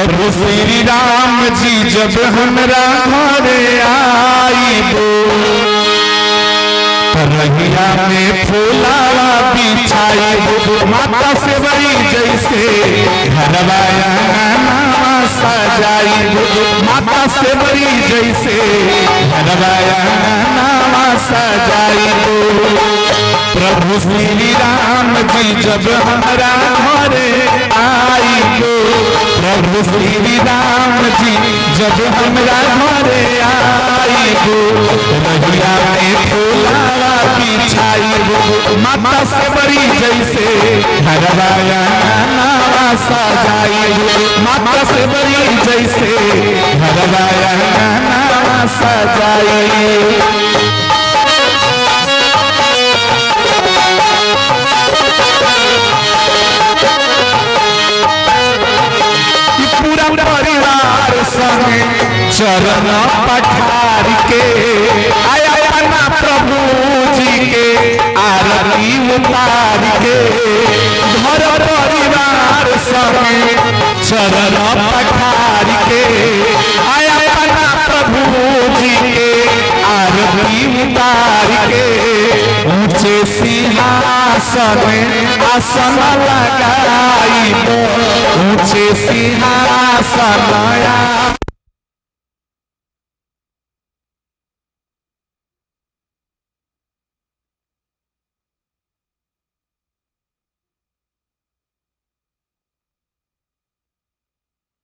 प्रभु श्री राम जी जब हमरा घरे आईबो रहिया में फूलावा बिछाईबो माता से बड़ी जैसे घरवाया नामा सजाईबो माता से बड़ी जैसे घरवाया नामा सजाईबो प्रभु श्री राम जी जब हमरा घरे आईबो प्रभु श्री राम जी जब हमरा घरे आईबो रहिया में फूलावा बिछाईबो माता से बड़ी जैसे घरवाया नामा सजाईबो माता से बड़ी जैसे घरवाया नामा सजाईबो चरण पठार के आया अपना प्रभु जी के आरती उतार के घर परिवार समेत चरण पठार के आया अपना प्रभु जी के आरती उतार के ऊंचे सिंहासन आसन लगाई ऊंचे सिंहासन